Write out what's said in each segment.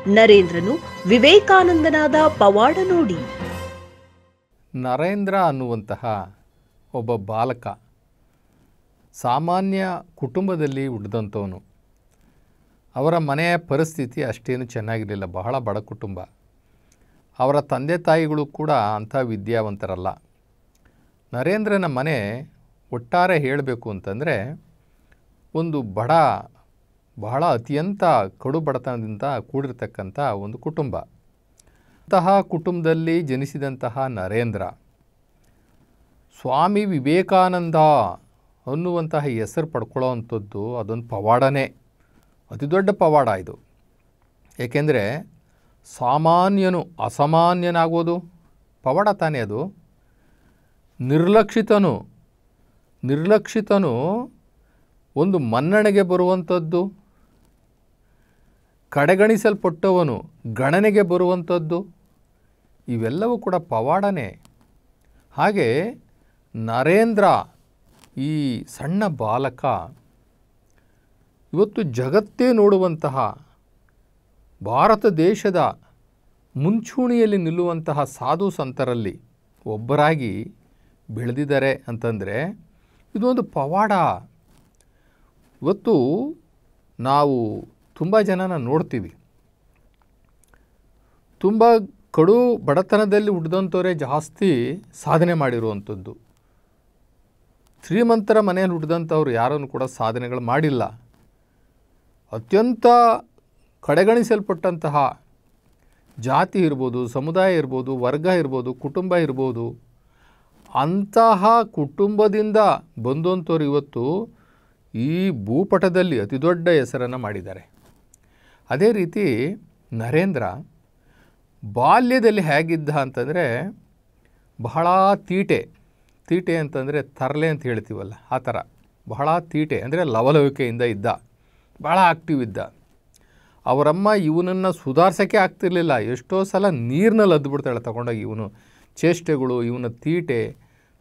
ನರೇಂದ್ರನು ವಿವೇಕಾನಂದನಾದ ಪವಾಡ ನೋಡಿ. ನರೇಂದ್ರ ಅನ್ನುವಂತಹ ಒಬ್ಬ ಬಾಲಕ ಸಾಮಾನ್ಯ ಕುಟುಂಬದಲ್ಲಿ ಹುಟ್ಟಿದಂಥವನು. ಅವರ ಮನೆಯ ಪರಿಸ್ಥಿತಿ ಅಷ್ಟೇನು ಚೆನ್ನಾಗಿರಲಿಲ್ಲ, ಬಹಳ ಬಡ ಕುಟುಂಬ. ಅವರ ತಂದೆ ತಾಯಿಗಳು ಕೂಡ ಅಂಥ ವಿದ್ಯಾವಂತರಲ್ಲ. ನರೇಂದ್ರನ ಮನೆ ಒಟ್ಟಾರೆ ಹೇಳಬೇಕು ಅಂತಂದರೆ ಒಂದು ಬಹಳ ಅತ್ಯಂತ ಕಡು ಬಡತನದಿಂದ ಕೂಡಿರ್ತಕ್ಕಂಥ ಒಂದು ಕುಟುಂಬ. ಅಂತಹ ಕುಟುಂಬದಲ್ಲಿ ಜನಿಸಿದಂತಹ ನರೇಂದ್ರ ಸ್ವಾಮಿ ವಿವೇಕಾನಂದ ಅನ್ನುವಂತಹ ಹೆಸರು ಪಡ್ಕೊಳ್ಳೋ ಅಂಥದ್ದು ಅದೊಂದು ಪವಾಡನೇ, ಅತಿ ದೊಡ್ಡ ಪವಾಡ ಇದು. ಏಕೆಂದರೆ ಸಾಮಾನ್ಯನು ಅಸಾಮಾನ್ಯನಾಗೋದು ಪವಾಡ ತಾನೇ. ಅದು ನಿರ್ಲಕ್ಷಿತನು ಒಂದು ಮನ್ನಣೆಗೆ ಬರುವಂಥದ್ದು, ಕಡೆಗಣಿಸಲ್ಪಟ್ಟವನು ಗಣನೆಗೆ ಬರುವಂಥದ್ದು, ಇವೆಲ್ಲವೂ ಕೂಡ ಪವಾಡನೇ. ಹಾಗೆ ನರೇಂದ್ರ ಈ ಸಣ್ಣ ಬಾಲಕ ಇವತ್ತು ಜಗತ್ತೇ ನೋಡುವಂತಹ, ಭಾರತ ದೇಶದ ಮುಂಚೂಣಿಯಲ್ಲಿ ನಿಲ್ಲುವಂತಹ ಸಾಧು ಸಂತರಲ್ಲಿ ಒಬ್ಬರಾಗಿ ಬೆಳೆದಿದ್ದಾರೆ ಅಂತಂದರೆ ಇದೊಂದು ಪವಾಡ. ಇವತ್ತು ನಾವು ತುಂಬ ಜನನ ನೋಡ್ತೀವಿ, ತುಂಬ ಕಡು ಬಡತನದಲ್ಲಿ ಹುಟ್ಟಿದಂಥವರೇ ಜಾಸ್ತಿ ಸಾಧನೆ ಮಾಡಿರುವಂಥದ್ದು. ಶ್ರೀಮಂತರ ಮನೆಯಲ್ಲಿ ಹುಟ್ಟಿದಂಥವ್ರು ಯಾರನ್ನು ಕೂಡ ಸಾಧನೆಗಳು ಮಾಡಿಲ್ಲ. ಅತ್ಯಂತ ಕಡೆಗಣಿಸಲ್ಪಟ್ಟಂತಹ ಜಾತಿ ಇರ್ಬೋದು, ಸಮುದಾಯ ಇರ್ಬೋದು, ವರ್ಗ ಇರ್ಬೋದು, ಕುಟುಂಬ ಇರ್ಬೋದು, ಅಂತಹ ಕುಟುಂಬದಿಂದ ಬಂದಂಥವ್ರು ಇವತ್ತು ಈ ಭೂಪಟದಲ್ಲಿ ಅತಿ ದೊಡ್ಡ ಹೆಸರನ್ನು ಮಾಡಿದ್ದಾರೆ. ಅದೇ ರೀತಿ ನರೇಂದ್ರ ಬಾಲ್ಯದಲ್ಲಿ ಹೇಗಿದ್ದ ಅಂತಂದರೆ ಬಹಳ ತೀಟೆ ಅಂತಂದರೆ ತರಲೆ ಅಂತ ಹೇಳ್ತೀವಲ್ಲ, ಆ ಥರ ಬಹಳ ತೀಟೆ ಅಂದರೆ ಲವಲವಿಕೆಯಿಂದ ಇದ್ದ, ಭಾಳ ಆಕ್ಟಿವ್ ಇದ್ದ. ಅವರಮ್ಮ ಇವನನ್ನು ಸುಧಾರಿಸೋಕ್ಕೆ ಆಗ್ತಿರ್ಲಿಲ್ಲ. ಎಷ್ಟೋ ಸಲ ನೀರಿನಲ್ಲಿ ಅದ್ದುಬಿಡ್ತಾಳೆ ತಗೊಂಡೋಗಿ. ಇವನು ಚೇಷ್ಟೆಗಳು, ಇವನ ತೀಟೆ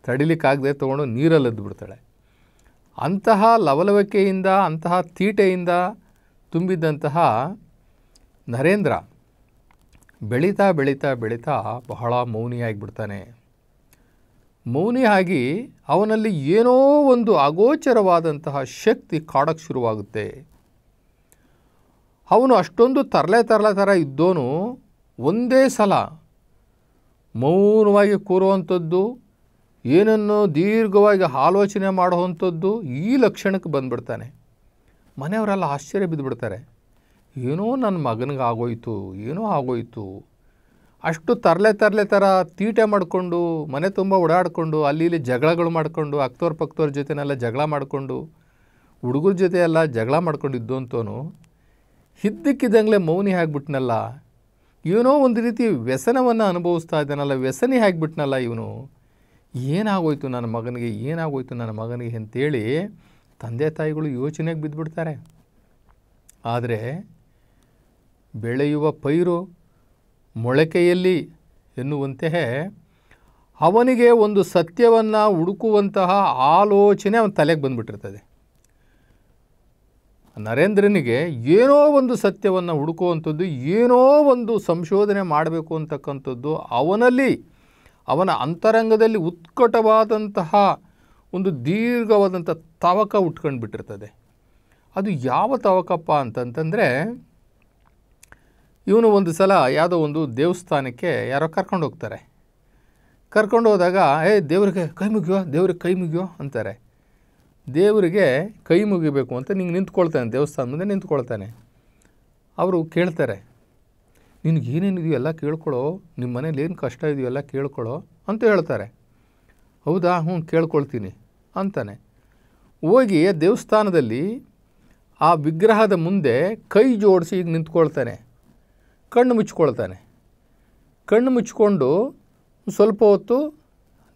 ತಡಿಲಿಕ್ಕಾಗದೆ ತೊಗೊಂಡು ನೀರಲ್ಲಿ ಅದ್ದುಬಿಡ್ತಾಳೆ. ಅಂತಹ ಲವಲವಿಕೆಯಿಂದ, ಅಂತಹ ತೀಟೆಯಿಂದ ತುಂಬಿದ್ದಂತಹ ನರೇಂದ್ರ ಬೆಳೀತಾ ಬಹಳ ಮೌನಿಯಾಗಿಬಿಡ್ತಾನೆ. ಮೌನಿಯಾಗಿ ಅವನಲ್ಲಿ ಏನೋ ಒಂದು ಅಗೋಚರವಾದಂತಹ ಶಕ್ತಿ ಕಾಡೋಕ್ಕೆ ಶುರುವಾಗುತ್ತೆ. ಅವನು ಅಷ್ಟೊಂದು ತರಲೆ ಥರ ಇದ್ದೋನು ಒಂದೇ ಸಲ ಮೌನವಾಗಿ ಕೂರುವಂಥದ್ದು, ಏನನ್ನೋ ದೀರ್ಘವಾಗಿ ಆಲೋಚನೆ ಮಾಡುವಂಥದ್ದು, ಈ ಲಕ್ಷಣಕ್ಕೆ ಬಂದುಬಿಡ್ತಾನೆ. ಮನೆಯವರೆಲ್ಲ ಆಶ್ಚರ್ಯ ಬಿದ್ದುಬಿಡ್ತಾರೆ. ಏನೋ ನನ್ನ ಮಗನಿಗೆ ಆಗೋಯ್ತು. ಅಷ್ಟು ತರಲೆ ಥರ ತೀಟೆ ಮಾಡಿಕೊಂಡು, ಮನೆ ತುಂಬ ಓಡಾಡಿಕೊಂಡು, ಅಲ್ಲಿ ಇಲ್ಲಿ ಜಗಳಗಳು ಮಾಡಿಕೊಂಡು, ಅಕ್ತೋರ್ ಪಕ್ತೋರ ಜೊತೆನೆಲ್ಲ ಜಗಳ ಮಾಡಿಕೊಂಡು, ಹುಡುಗರ ಜೊತೆ ಎಲ್ಲ ಜಗಳ ಮಾಡ್ಕೊಂಡಿದ್ದು ಅಂತವನು ಇದ್ದಕ್ಕಿದ್ದಂಗೆ ಮೌನಿ ಆಗಿಬಿಟ್ನಲ್ಲ. ಏನೋ ಒಂದು ರೀತಿ ವ್ಯಸನವನ್ನು ಅನುಭವಿಸ್ತಾ ಇದ್ದಾನಲ್ಲ, ವ್ಯಸನಿ ಆಗಿಬಿಟ್ನಲ್ಲ ಇವನು. ಏನಾಗೋಯ್ತು ನನ್ನ ಮಗನಿಗೆ ಅಂತೇಳಿ ತಂದೆ ತಾಯಿಗಳು ಯೋಚನೆಗೆ ಬಿದ್ದುಬಿಡ್ತಾರೆ. ಆದರೆ ಬೆಳೆಯುವ ಪೈರು ಮೊಳಕೆಯಲ್ಲಿ ಎನ್ನುವಂತೆ ಅವನಿಗೆ ಒಂದು ಸತ್ಯವನ್ನು ಹುಡುಕುವಂತಹ ಆಲೋಚನೆ ಅವನ ತಲೆಗೆ ಬಂದುಬಿಟ್ಟಿರ್ತದೆ. ನರೇಂದ್ರನಿಗೆ ಏನೋ ಒಂದು ಸತ್ಯವನ್ನು ಹುಡುಕುವಂಥದ್ದು, ಏನೋ ಒಂದು ಸಂಶೋಧನೆ ಮಾಡಬೇಕು ಅಂತಕ್ಕಂಥದ್ದು ಅವನ ಅಂತರಂಗದಲ್ಲಿ ಉತ್ಕಟವಾದಂತಹ ಒಂದು ದೀರ್ಘವಾದಂಥ ತವಕ ಉಟ್ಕೊಂಡು ಬಿಟ್ಟಿರ್ತದೆ. ಅದು ಯಾವ ತವಕಪ್ಪ ಅಂತಂತಂದರೆ, ಇವನು ಒಂದು ಸಲ ಯಾವುದೋ ಒಂದು ದೇವಸ್ಥಾನಕ್ಕೆ ಯಾರೋ ಕರ್ಕೊಂಡು ಹೋಗ್ತಾರೆ. ಕರ್ಕೊಂಡು ಹೋದಾಗ ದೇವ್ರಿಗೆ ಕೈ ಮುಗಿಯೋ ಅಂತಾರೆ. ದೇವರಿಗೆ ಕೈ ಮುಗಿಬೇಕು ಅಂತ ನಿಂತ್ಕೊಳ್ತಾನೆ, ದೇವಸ್ಥಾನ ಮುಂದೆ ನಿಂತ್ಕೊಳ್ತಾನೆ. ಅವರು ಕೇಳ್ತಾರೆ, ನಿನಗೆ ಏನೇನಿದೆಯೋ ಎಲ್ಲ ಕೇಳ್ಕೊಳ್ಳೋ, ನಿಮ್ಮ ಮನೇಲಿ ಏನು ಕಷ್ಟ ಇದೆಯೋ ಎಲ್ಲ ಕೇಳ್ಕೊಳ್ಳೋ ಅಂತ ಹೇಳ್ತಾರೆ. ಹೌದಾ, ಕೇಳ್ಕೊಳ್ತೀನಿ ಅಂತಾನೆ. ಹೋಗಿ ದೇವಸ್ಥಾನದಲ್ಲಿ ಆ ವಿಗ್ರಹದ ಮುಂದೆ ಕೈ ಜೋಡಿಸಿ ಈಗ ನಿಂತ್ಕೊಳ್ತಾನೆ. ಕಣ್ಣು ಮುಚ್ಕೊಂಡು ಸ್ವಲ್ಪ ಹೊತ್ತು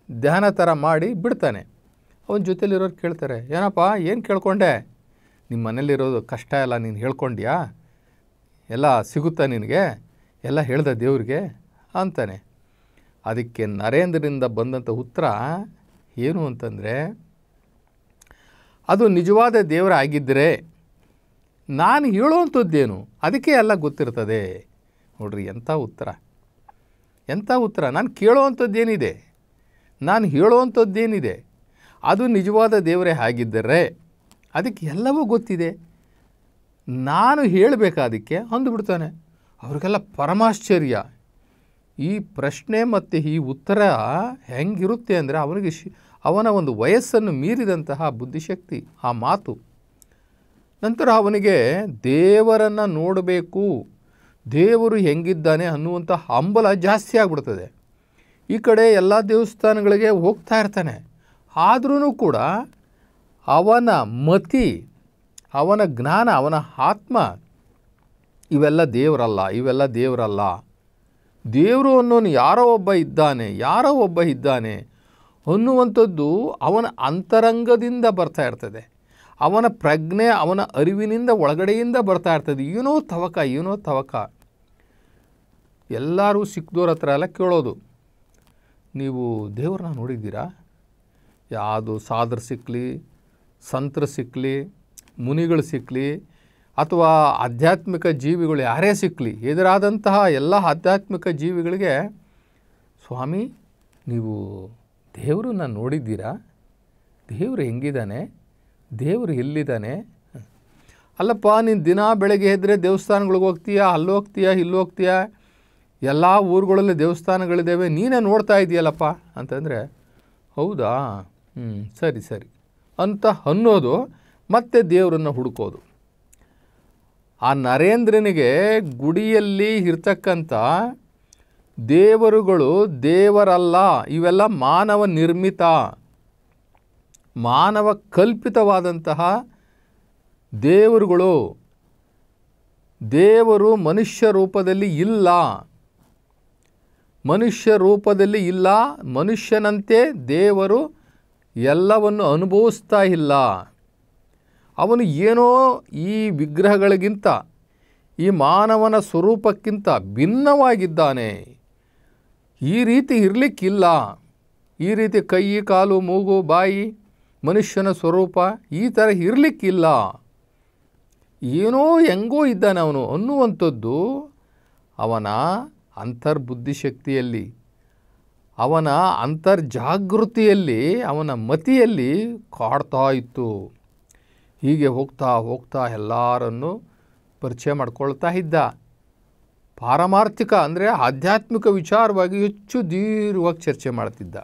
ಧ್ಯಾನ ಥರ ಮಾಡಿ ಬಿಡ್ತಾನೆ. ಅವನ ಜೊತೆಲಿರೋರು ಕೇಳ್ತಾರೆ, ಏನಪ್ಪ ಏನು ಕೇಳ್ಕೊಂಡೆ? ನಿಮ್ಮ ಮನೇಲಿರೋದು ಕಷ್ಟ ಎಲ್ಲ ನೀನು ಹೇಳ್ಕೊಂಡ್ಯಾ? ಎಲ್ಲ ಸಿಗುತ್ತಾ ನಿನಗೆ? ಎಲ್ಲ ಹೇಳ್ದ ದೇವ್ರಿಗೆ ಅಂತಾನೆ. ಅದಕ್ಕೆ ನರೇಂದ್ರನಿಂದ ಬಂದಂಥ ಉತ್ತರ ಏನು ಅಂತಂದರೆ, ಅದು ನಿಜವಾದ ದೇವರ ಆಗಿದ್ದರೆ ನಾನು ಹೇಳುವಂಥದ್ದೇನು, ಅದಕ್ಕೆ ಎಲ್ಲ ಗೊತ್ತಿರ್ತದೆ ನೋಡ್ರಿ ಎಂಥ ಉತ್ತರ, ಎಂಥ ಉತ್ತರ. ನಾನು ಕೇಳೋವಂಥದ್ದೇನಿದೆ, ನಾನು ಹೇಳುವಂಥದ್ದೇನಿದೆ ಅದು ನಿಜವಾದ ದೇವರೇ ಆಗಿದ್ದರೆ ಅದಕ್ಕೆ ಎಲ್ಲವೂ ಗೊತ್ತಿದೆ, ನಾನು ಹೇಳಬೇಕಾದಕ್ಕೆ ಅಂದುಬಿಡ್ತಾನೆ. ಅವ್ರಿಗೆಲ್ಲ ಪರಮಾಶ್ಚರ್ಯ. ಈ ಪ್ರಶ್ನೆ ಮತ್ತು ಈ ಉತ್ತರ ಹೆಂಗಿರುತ್ತೆ ಅಂದರೆ ಅವನಿಗೆ ಅವನ ಒಂದು ವಯಸ್ಸನ್ನು ಮೀರಿದಂತಹ ಬುದ್ಧಿಶಕ್ತಿ ಆ ಮಾತು. ನಂತರ ಅವನಿಗೆ ದೇವರನ್ನು ನೋಡಬೇಕು, ದೇವರು ಹೆಂಗಿದ್ದಾನೆ ಅನ್ನುವಂಥ ಹಂಬಲ ಜಾಸ್ತಿ ಆಗಿಬಿಡ್ತದೆ. ಈ ಕಡೆ ಎಲ್ಲ ದೇವಸ್ಥಾನಗಳಿಗೆ ಹೋಗ್ತಾ ಇರ್ತಾನೆ. ಆದ್ರೂ ಕೂಡ ಅವನ ಮತಿ, ಅವನ ಜ್ಞಾನ, ಅವನ ಆತ್ಮ ಇವೆಲ್ಲ ದೇವರಲ್ಲ, ಇವೆಲ್ಲ ದೇವರಲ್ಲ. ದೇವರು ಅನ್ನೋನು ಯಾರೋ ಒಬ್ಬ ಇದ್ದಾನೆ ಅನ್ನುವಂಥದ್ದು ಅವನ ಅಂತರಂಗದಿಂದ ಬರ್ತಾ ಇರ್ತದೆ. ಅವನ ಪ್ರಜ್ಞೆ, ಅವನ ಅರಿವಿನಿಂದ ಒಳಗಡೆಯಿಂದ ಬರ್ತಾ ಇರ್ತದೆ. ಏನೋ ತವಕ. ಎಲ್ಲರೂ ಸಿಕ್ದೋರ ಹತ್ರ ಎಲ್ಲ ಕೇಳೋದು, ನೀವು ದೇವ್ರನ್ನ ನೋಡಿದ್ದೀರಾ? ಯಾವುದು ಸಾಧರು ಸಿಕ್ಕಲಿ, ಸಂತರು ಸಿಕ್ಕಲಿ, ಮುನಿಗಳು ಸಿಕ್ಕಲಿ, ಅಥವಾ ಆಧ್ಯಾತ್ಮಿಕ ಜೀವಿಗಳು ಯಾರೇ ಸಿಕ್ಕಲಿ, ಎದುರಾದಂತಹ ಎಲ್ಲ ಆಧ್ಯಾತ್ಮಿಕ ಜೀವಿಗಳಿಗೆ, ಸ್ವಾಮಿ ನೀವು ದೇವರನ್ನ ನೋಡಿದ್ದೀರಾ? ದೇವರು ಹೆಂಗಿದ್ದಾನೆ? ದೇವರು ಎಲ್ಲಿದ್ದಾನೆ? ಅಲ್ಲಪ್ಪ, ನೀನು ದಿನ ಬೆಳಗ್ಗೆ ಎದ್ದರೆ ದೇವಸ್ಥಾನಗಳಿಗೆ ಹೋಗ್ತೀಯಾ, ಇಲ್ಲಿ ಹೋಗ್ತೀಯಾ, ಎಲ್ಲ ಊರುಗಳಲ್ಲಿ ದೇವಸ್ಥಾನಗಳಿದ್ದಾವೆ, ನೀನೇ ನೋಡ್ತಾ ಇದೆಯಲ್ಲಪ್ಪ ಅಂತಂದರೆ, ಹೌದಾ, ಸರಿ ಅಂತ ಅನ್ನೋದು, ಮತ್ತೆ ದೇವರನ್ನು ಹುಡುಕೋದು. ಆ ನರೇಂದ್ರನಿಗೆ ಗುಡಿಯಲ್ಲಿ ಇರ್ತಕ್ಕಂಥ ದೇವರುಗಳು ದೇವರಲ್ಲ, ಇವೆಲ್ಲ ಮಾನವ ನಿರ್ಮಿತ, ಮಾನವ ಕಲ್ಪಿತವಾದಂತಹ ದೇವರುಗಳು. ದೇವರು ಮನುಷ್ಯ ರೂಪದಲ್ಲಿ ಇಲ್ಲ, ಮನುಷ್ಯನಂತೆ ದೇವರು ಎಲ್ಲವನ್ನು ಅನುಭವಿಸ್ತಾ ಇಲ್ಲ. ಅವನು ಏನೋ ಈ ವಿಗ್ರಹಗಳಿಗಿಂತ, ಈ ಮಾನವನ ಸ್ವರೂಪಕ್ಕಿಂತ ಭಿನ್ನವಾಗಿದ್ದಾನೆ. ಈ ರೀತಿ ಇರಲಿಕ್ಕಿಲ್ಲ. ಈ ರೀತಿ ಕೈ, ಕಾಲು, ಮೂಗು, ಬಾಯಿ, ಮನುಷ್ಯನ ಸ್ವರೂಪ ಈ ಥರ ಇರಲಿಕ್ಕಿಲ್ಲ. ಏನೋ ಹೆಂಗೋ ಇದ್ದಾನೆ ಅವನು ಅನ್ನುವಂಥದ್ದು ಅವನ ಅಂತರ್ಬುದ್ಧಿಶಕ್ತಿಯಲ್ಲಿ, ಅವನ ಅಂತರ್ಜಾಗೃತಿಯಲ್ಲಿ, ಅವನ ಮತಿಯಲ್ಲಿ ಕಾಡ್ತಾ ಇತ್ತು. ಹೀಗೆ ಹೋಗ್ತಾ ಎಲ್ಲರನ್ನು ಪರಿಚಯ ಮಾಡ್ಕೊಳ್ತಾ ಇದ್ದ. ಪಾರಮಾರ್ಥಿಕ ಅಂದರೆ ಆಧ್ಯಾತ್ಮಿಕ ವಿಚಾರವಾಗಿ ಹೆಚ್ಚು ದೀರ್ಘವಾಗಿ ಚರ್ಚೆ ಮಾಡ್ತಿದ್ದ.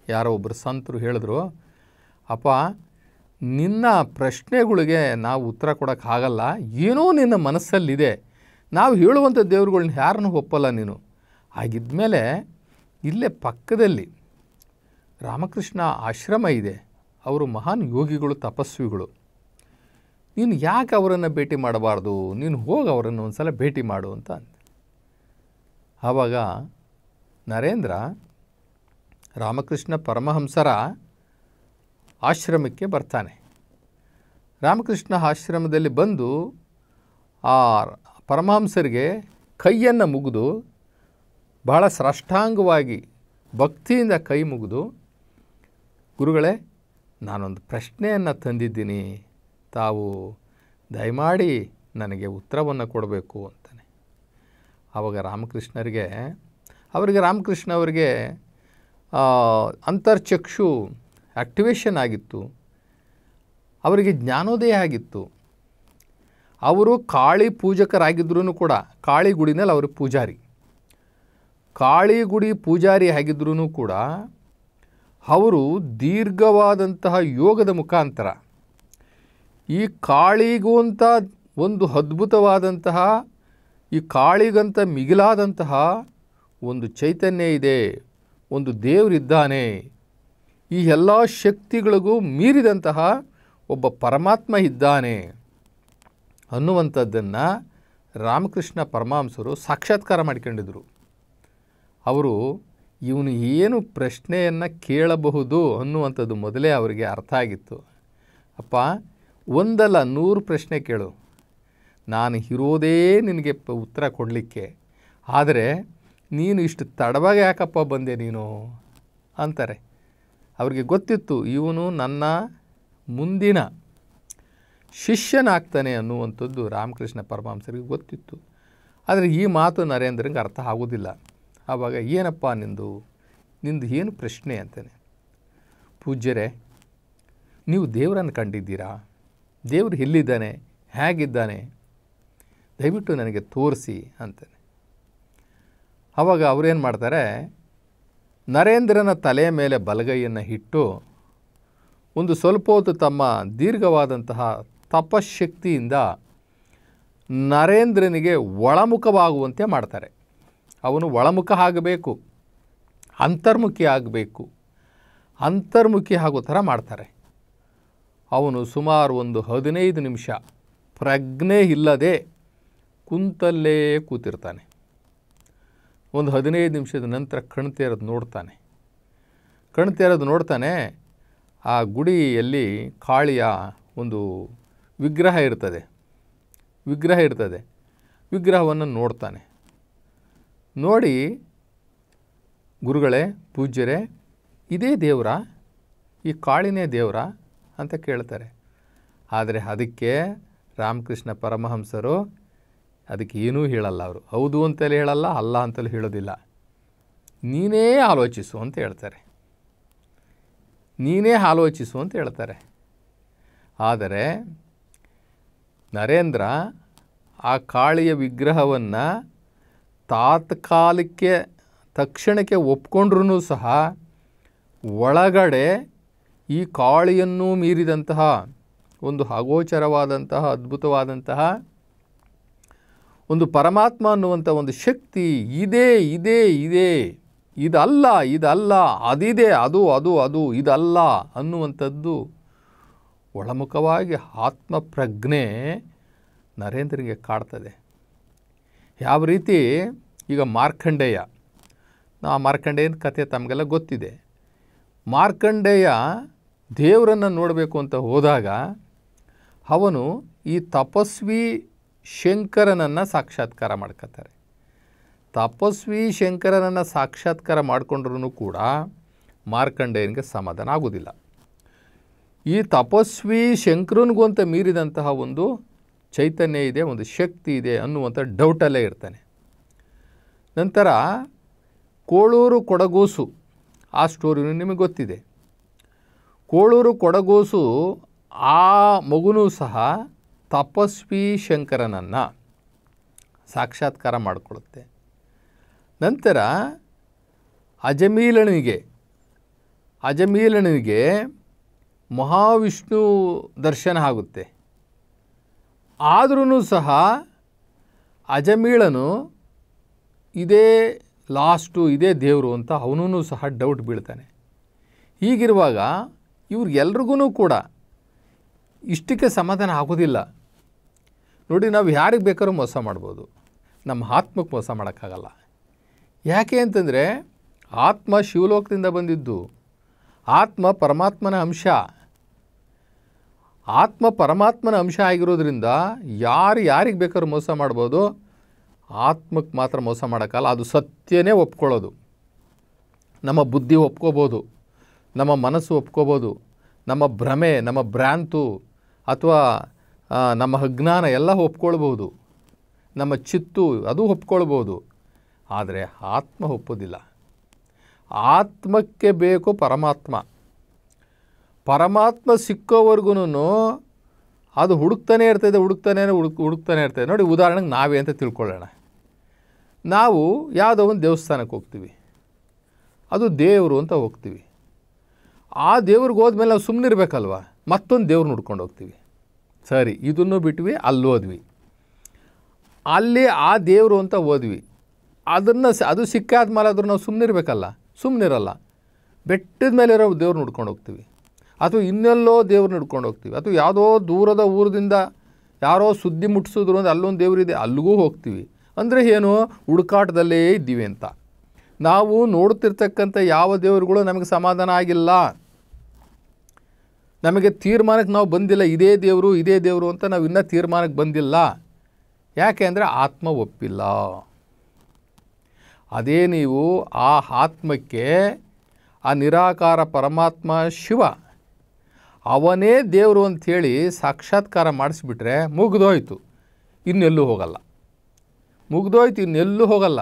ಯಾರೋ ಒಬ್ಬರು ಸಂತರು ಹೇಳಿದ್ರು, ಅಪ್ಪ ನಿನ್ನ ಪ್ರಶ್ನೆಗಳಿಗೆ ನಾವು ಉತ್ತರ ಕೊಡೋಕ್ಕಾಗಲ್ಲ, ಏನೋ ನಿನ್ನ ಮನಸ್ಸಲ್ಲಿದೆ, ನಾವು ಹೇಳುವಂಥ ದೇವ್ರುಗಳ್ನ ಯಾರನ್ನೂ ಒಪ್ಪಲ್ಲ ನೀನು. ಹಾಗಿದ್ಮೇಲೆ ಇಲ್ಲೇ ಪಕ್ಕದಲ್ಲಿ ರಾಮಕೃಷ್ಣ ಆಶ್ರಮ ಇದೆ, ಅವರು ಮಹಾನ್ ಯೋಗಿಗಳು, ತಪಸ್ವಿಗಳು, ನೀನು ಯಾಕೆ ಅವರನ್ನು ಭೇಟಿ ಮಾಡಬಾರ್ದು, ನೀನು ಹೋಗಿ ಅವರನ್ನು ಒಂದು ಸಲ ಭೇಟಿ ಮಾಡು ಅಂತ ಅಂದ. ಆವಾಗ ನರೇಂದ್ರ ರಾಮಕೃಷ್ಣ ಪರಮಹಂಸರ ಆಶ್ರಮಕ್ಕೆ ಬರ್ತಾನೆ. ರಾಮಕೃಷ್ಣ ಆಶ್ರಮದಲ್ಲಿ ಬಂದು ಆ ಪರಮಹಂಸರಿಗೆ ಕೈಯನ್ನು ಮುಗಿದು, ಬಹಳ ಸಾಷ್ಟಾಂಗವಾಗಿ ಭಕ್ತಿಯಿಂದ ಕೈ ಮುಗಿದು, ಗುರುಗಳೇ ನಾನೊಂದು ಪ್ರಶ್ನೆಯನ್ನು ತಂದಿದ್ದೀನಿ, ತಾವು ದಯಮಾಡಿ ನನಗೆ ಉತ್ತರವನ್ನು ಕೊಡಬೇಕು ಅಂತಾನೆ. ಆವಾಗ ರಾಮಕೃಷ್ಣ ಅವರಿಗೆ ಅಂತರ್ಚಕ್ಷು ಆಕ್ಟಿವೇಶನ್ ಆಗಿತ್ತು, ಅವರಿಗೆ ಜ್ಞಾನೋದಯ ಆಗಿತ್ತು. ಅವರು ಕಾಳಿ ಪೂಜಕರಾಗಿದ್ರೂ ಕೂಡ, ಕಾಳಿ ಗುಡಿನಲ್ಲಿ ಅವರು ಪೂಜಾರಿ, ಕಾಳಿ ಗುಡಿ ಪೂಜಾರಿ ಆಗಿದ್ರೂ ಕೂಡ ಅವರು ದೀರ್ಘವಾದಂತಹ ಯೋಗದ ಮುಖಾಂತರ ಈ ಕಾಳಿಗೂ ಅಂತ ಒಂದು ಅದ್ಭುತವಾದಂತಹ, ಈ ಕಾಳಿಗಂತ ಮಿಗಿಲಾದಂತಹ ಒಂದು ಚೈತನ್ಯ ಇದೆ, ಒಂದು ದೇವರಿದ್ದಾನೆ, ಈ ಎಲ್ಲ ಶಕ್ತಿಗಳಿಗೂ ಮೀರಿದಂತಹ ಒಬ್ಬ ಪರಮಾತ್ಮ ಇದ್ದಾನೆ ಅನ್ನುವಂಥದ್ದನ್ನು ರಾಮಕೃಷ್ಣ ಪರಮಹಂಸರು ಸಾಕ್ಷಾತ್ಕಾರ ಮಾಡಿಕೊಂಡಿದ್ರು. ಅವರು ಇವನು ಏನು ಪ್ರಶ್ನೆಯನ್ನು ಕೇಳಬಹುದು ಅನ್ನುವಂಥದ್ದು ಮೊದಲೇ ಅವರಿಗೆ ಅರ್ಥ ಆಗಿತ್ತು. ಅಪ್ಪ, ಒಂದಲ್ಲ 100 ಪ್ರಶ್ನೆ ಕೇಳು, ನಾನು ಇರೋದೇ ನಿನಗೆ ಉತ್ತರ ಕೊಡಲಿಕ್ಕೆ, ಆದರೆ ನೀನು ಇಷ್ಟು ತಡವಾಗಿ ಯಾಕಪ್ಪ ಬಂದೆ ನೀನು ಅಂತಾರೆ. ಅವರಿಗೆ ಗೊತ್ತಿತ್ತು ಇವನು ನನ್ನ ಮುಂದಿನ ಶಿಷ್ಯನಾಗ್ತಾನೆ ಅನ್ನುವಂಥದ್ದು ರಾಮಕೃಷ್ಣ ಪರಮಹಂಸರಿಗೆ ಗೊತ್ತಿತ್ತು. ಆದರೆ ಈ ಮಾತು ನರೇಂದ್ರಂಗೆ ಅರ್ಥ ಆಗೋದಿಲ್ಲ. ಆವಾಗ ಏನಪ್ಪ ನಿಂದು ಏನು ಪ್ರಶ್ನೆ ಅಂತಾನೆ. ಪೂಜ್ಯರೇ, ನೀವು ದೇವರನ್ನು ಕಂಡಿದ್ದೀರಾ? ದೇವರು ಎಲ್ಲಿದ್ದಾನೆ, ಹೇಗಿದ್ದಾನೆ, ದಯವಿಟ್ಟು ನನಗೆ ತೋರಿಸಿ ಅಂತಾನೆ. ಆವಾಗ ಅವರೇನು ಮಾಡ್ತಾರೆ, ನರೇಂದ್ರನ ತಲೆಯ ಮೇಲೆ ಬಲಗೈಯನ್ನು ಇಟ್ಟು ಒಂದು ಸ್ವಲ್ಪ ಹೊತ್ತು ತಮ್ಮ ದೀರ್ಘವಾದಂತಹ ತಪಶಕ್ತಿಯಿಂದ ನರೇಂದ್ರನಿಗೆ ಒಳಮುಖವಾಗುವಂತೆ ಮಾಡ್ತಾರೆ. ಅವನು ಒಳಮುಖ ಆಗಬೇಕು, ಅಂತರ್ಮುಖಿ ಆಗಬೇಕು, ಅಂತರ್ಮುಖಿ ಆಗೋ ಥರ ಮಾಡ್ತಾರೆ. ಅವನು ಸುಮಾರು ಒಂದು 15 ನಿಮಿಷ ಪ್ರಜ್ಞೆ ಇಲ್ಲದೆ ಕುಂತಲ್ಲೇ ಕೂತಿರ್ತಾನೆ. ಒಂದು 15 ನಿಮಿಷದ ನಂತರ ಕಣ್ತೇರೋದು ನೋಡ್ತಾನೆ. ಆ ಗುಡಿಯಲ್ಲಿ ಕಾಳಿಯ ಒಂದು ವಿಗ್ರಹ ಇರ್ತದೆ. ವಿಗ್ರಹವನ್ನು ನೋಡ್ತಾನೆ. ನೋಡಿ, ಗುರುಗಳೇ, ಪೂಜ್ಯರೇ, ಇದೇ ದೇವರಾ, ಈ ಕಾಳಿನೇ ದೇವರಾ ಅಂತ ಕೇಳ್ತಾರೆ. ಆದರೆ ಅದಕ್ಕೆ ರಾಮಕೃಷ್ಣ ಪರಮಹಂಸರು ಅದಕ್ಕೆ ಏನೂ ಹೇಳಲ್ಲ. ಅವರು ಹೌದು ಅಂತಲೇ ಹೇಳಲ್ಲ, ಅಲ್ಲ ಅಂತಲೂ ಹೇಳೋದಿಲ್ಲ. ನೀನೇ ಆಲೋಚಿಸು ಅಂತ ಹೇಳ್ತಾರೆ. ಆದರೆ ನರೇಂದ್ರ ಆ ಕಾಳಿಯ ವಿಗ್ರಹವನ್ನು ತಕ್ಷಣಕ್ಕೆ ಒಪ್ಕೊಂಡ್ರೂ ಸಹ ಒಳಗಡೆ ಈ ಕಾಳಿಯನ್ನು ಮೀರಿದಂತಹ ಒಂದು ಅಗೋಚರವಾದಂತಹ ಅದ್ಭುತವಾದಂತಹ ಒಂದು ಪರಮಾತ್ಮ ಅನ್ನುವಂಥ ಒಂದು ಶಕ್ತಿ ಇದೆ. ಇದಲ್ಲ, ಅದಿದೆ, ಅದು ಇದಲ್ಲ ಅನ್ನುವಂಥದ್ದು ಒಳಮುಖವಾಗಿ ಆತ್ಮಪ್ರಜ್ಞೆ ನರೇಂದ್ರನಿಗೆ ಕಾಡ್ತದೆ. ಯಾವ ರೀತಿ ಈಗ ಮಾರ್ಕಂಡೇಯನ ಕಥೆ ತಮಗೆಲ್ಲ ಗೊತ್ತಿದೆ. ಮಾರ್ಕಂಡೇಯ ದೇವರನ್ನು ನೋಡಬೇಕು ಅಂತ ಹೋದಾಗ ಅವನು ಈ ತಪಸ್ವಿ ಶಂಕರನನ್ನು ಸಾಕ್ಷಾತ್ಕಾರ ಮಾಡ್ಕೊತಾರೆ. ತಪಸ್ವಿ ಶಂಕರನನ್ನು ಸಾಕ್ಷಾತ್ಕಾರ ಮಾಡಿಕೊಂಡ್ರೂ ಕೂಡ ಮಾರ್ಕಂಡೇಯನಿಗೆ ಸಮಾಧಾನ ಆಗೋದಿಲ್ಲ. ಈ ತಪಸ್ವಿ ಶಂಕರನಿಗೂ ಅಂತ ಮೀರಿದಂತಹ ಒಂದು ಚೈತನ್ಯ ಇದೆ, ಒಂದು ಶಕ್ತಿ ಇದೆ ಅನ್ನುವಂಥ ಡೌಟಲ್ಲೇ ಇರ್ತಾನೆ. ನಂತರ ಕೋಳೂರು ಕೊಡಗೂಸು ಆ ಸ್ಟೋರಿನೂ ನಿಮಗೆ ಗೊತ್ತಿದೆ. ಕೋಳೂರು ಕೊಡಗೂಸು ಆ ಮಗುನೂ ಸಹ ತಪಸ್ವಿ ಶಂಕರನನ್ನು ಸಾಕ್ಷಾತ್ಕಾರ ಮಾಡಿಕೊಳ್ಳುತ್ತೆ. ನಂತರ ಅಜಮೀಲನಿಗೆ ಮಹಾವಿಷ್ಣು ದರ್ಶನ ಆಗುತ್ತೆ. ಆದ್ರೂ ಸಹ ಅಜಮೀಳನು ಇದೇ ಲಾಸ್ಟು, ಇದೇ ದೇವರು ಅಂತ ಅವನೂ ಸಹ ಡೌಟ್ ಬೀಳ್ತಾನೆ. ಹೀಗಿರುವಾಗ ಇವ್ರಿಗೆಲ್ರಿಗೂ ಕೂಡ ಇಷ್ಟಕ್ಕೆ ಸಮಾಧಾನ ಆಗೋದಿಲ್ಲ. ನೋಡಿ, ನಾವು ಯಾರಿಗೆ ಬೇಕಾದ್ರೂ ಮೋಸ ಮಾಡ್ಬೋದು, ನಮ್ಮ ಆತ್ಮಕ್ಕೆ ಮೋಸ ಮಾಡೋಕ್ಕಾಗಲ್ಲ. ಯಾಕೆ ಅಂತಂದರೆ ಆತ್ಮ ಶಿವಲೋಕದಿಂದ ಬಂದಿದ್ದು, ಆತ್ಮ ಪರಮಾತ್ಮನ ಅಂಶ. ಆತ್ಮ ಪರಮಾತ್ಮನ ಅಂಶ ಆಗಿರೋದ್ರಿಂದ ಯಾರಿಗೆ ಬೇಕಾದ್ರೂ ಮೋಸ ಮಾಡ್ಬೋದು, ಆತ್ಮಕ್ಕೆ ಮಾತ್ರ ಮೋಸ ಮಾಡೋಕ್ಕಲ್ಲ. ಅದು ಸತ್ಯನೇ ಒಪ್ಕೊಳ್ಳೋದು. ನಮ್ಮ ಬುದ್ಧಿ ಒಪ್ಕೋಬೋದು, ನಮ್ಮ ಮನಸ್ಸು ಒಪ್ಕೋಬೋದು, ನಮ್ಮ ಭ್ರಮೆ, ನಮ್ಮ ಭ್ರಾಂತು ಅಥವಾ ನಮ್ಮ ಅಜ್ಞಾನ ಎಲ್ಲ ಒಪ್ಕೊಳ್ಬೋದು, ನಮ್ಮ ಚಿತ್ತು ಅದು ಒಪ್ಕೊಳ್ಬೋದು. ಆದರೆ ಆತ್ಮ ಒಪ್ಪೋದಿಲ್ಲ. ಆತ್ಮಕ್ಕೆ ಬೇಕು ಪರಮಾತ್ಮ ಸಿಕ್ಕೋವರೆಗೂ ಅದು ಹುಡುಕ್ತಾನೆ ಇರ್ತದೆ. ನೋಡಿ, ಉದಾಹರಣೆಗೆ ನಾವೇ ಅಂತ ತಿಳ್ಕೊಳ್ಳೋಣ. ನಾವು ಯಾವುದೋ ಒಂದು ದೇವಸ್ಥಾನಕ್ಕೆ ಹೋಗ್ತೀವಿ, ಅದು ದೇವರು ಅಂತ ಹೋಗ್ತೀವಿ. ಆ ದೇವ್ರಿಗೆ ಹೋದ್ಮೇಲೆ ನಾವು ಸುಮ್ಮನೆ ಇರಬೇಕಲ್ವ, ಮತ್ತೊಂದು ದೇವ್ರನ್ನ ಹುಡ್ಕೊಂಡು ಹೋಗ್ತೀವಿ. ಸರಿ, ಇದನ್ನು ಬಿಟ್ವಿ, ಅಲ್ಲಿ ಹೋದ್ವಿ, ಅಲ್ಲಿ ಆ ದೇವರು ಅಂತ ಹೋದ್ವಿ. ಅದು ಸಿಕ್ಕಾದ್ಮೇಲೆ ಆದರೂ ನಾವು ಸುಮ್ಮನಿರಲ್ಲ. ಬೆಟ್ಟದ ಮೇಲೆ ಇರೋ ದೇವ್ರನ್ನ ಹುಡ್ಕೊಂಡು ಹೋಗ್ತೀವಿ, ಅಥವಾ ಇನ್ನೆಲ್ಲೋ ದೇವ್ರನ್ನ ಹಿಡ್ಕೊಂಡು ಹೋಗ್ತೀವಿ, ಅಥವಾ ಯಾವುದೋ ದೂರದ ಊರದಿಂದ ಯಾರೋ ಸುದ್ದಿ ಮುಟ್ಟಿಸಿದ್ರು ಅಂದರೆ ಅಲ್ಲೊಂದು ದೇವರಿದೆ, ಅಲ್ಲಿಗೂ ಹೋಗ್ತೀವಿ. ಅಂದರೆ ಏನು, ಹುಡುಕಾಟದಲ್ಲೇ ಇದ್ದೀವಿ ಅಂತ. ನಾವು ನೋಡ್ತಿರ್ತಕ್ಕಂಥ ಯಾವ ದೇವರುಗಳು ನಮಗೆ ಸಮಾಧಾನ ಆಗಿಲ್ಲ, ನಮಗೆ ತೀರ್ಮಾನಕ್ಕೆ ನಾವು ಬಂದಿಲ್ಲ. ಇದೇ ದೇವರು ಅಂತ ನಾವು ಇನ್ನೂ ತೀರ್ಮಾನಕ್ಕೆ ಬಂದಿಲ್ಲ. ಯಾಕೆ ಅಂದರೆ ಆತ್ಮ ಒಪ್ಪಿಲ್ಲ. ಅದೇ ನೀವು ಆ ಆತ್ಮಕ್ಕೆ ಆ ನಿರಾಕಾರ ಪರಮಾತ್ಮ ಶಿವ ಅವನೇ ದೇವರು ಅಂಥೇಳಿ ಸಾಕ್ಷಾತ್ಕಾರ ಮಾಡಿಸ್ಬಿಟ್ರೆ ಮುಗಿದೋಯ್ತು, ಇನ್ನೆಲ್ಲೂ ಹೋಗಲ್ಲ. ಮುಗ್ದೋಯ್ತು, ಇನ್ನೆಲ್ಲೂ ಹೋಗಲ್ಲ.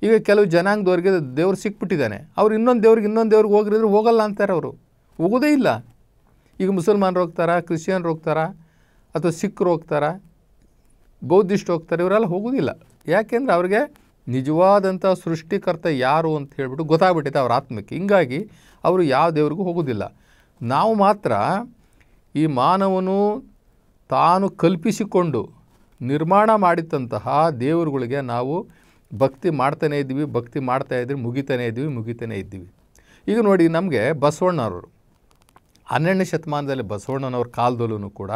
ಈಗ ಕೆಲವು ಜನಾಂಗದವ್ರಿಗೆ ದೇವ್ರು ಸಿಕ್ಬಿಟ್ಟಿದ್ದಾನೆ, ಅವ್ರು ಇನ್ನೊಂದು ದೇವ್ರಿಗೆ ಹೋಗಿದ್ರೆ ಹೋಗಲ್ಲ ಅಂತಾರೆ. ಅವರು ಹೋಗೋದೇ ಇಲ್ಲ. ಈಗ ಮುಸಲ್ಮಾನರು ಹೋಗ್ತಾರಾ, ಕ್ರಿಶ್ಚಿಯನ್ರು ಹೋಗ್ತಾರಾ, ಅಥವಾ ಸಿಖ್ರು ಹೋಗ್ತಾರಾ, ಬೌದ್ಧಿಸ್ಟು ಹೋಗ್ತಾರೆ, ಇವರೆಲ್ಲ ಹೋಗೋದಿಲ್ಲ. ಯಾಕೆಂದರೆ ಅವ್ರಿಗೆ ನಿಜವಾದಂಥ ಸೃಷ್ಟಿಕರ್ತ ಯಾರು ಅಂತ ಹೇಳ್ಬಿಟ್ಟು ಗೊತ್ತಾಗ್ಬಿಟ್ಟಿದೆ ಅವ್ರ ಆತ್ಮಕ್ಕೆ. ಹಿಂಗಾಗಿ ಅವರು ಯಾವ ದೇವ್ರಿಗೂ ಹೋಗೋದಿಲ್ಲ. ನಾವು ಮಾತ್ರ ಈ ಮಾನವನು ತಾನು ಕಲ್ಪಿಸಿಕೊಂಡು ನಿರ್ಮಾಣ ಮಾಡಿದಂತಹ ದೇವರುಗಳಿಗೆ ನಾವು ಭಕ್ತಿ ಮಾಡ್ತಾನೇ ಇದ್ದೀವಿ, ಭಕ್ತಿ ಮಾಡ್ತಾಯಿದ್ವಿ, ಮುಗಿತಾನೇ ಇದ್ದೀವಿ. ಈಗ ನೋಡಿ, ನಮಗೆ ಬಸವಣ್ಣವರು 12ನೇ ಶತಮಾನದಲ್ಲಿ ಬಸವಣ್ಣನವ್ರ ಕಾಲದಲ್ಲೂ ಕೂಡ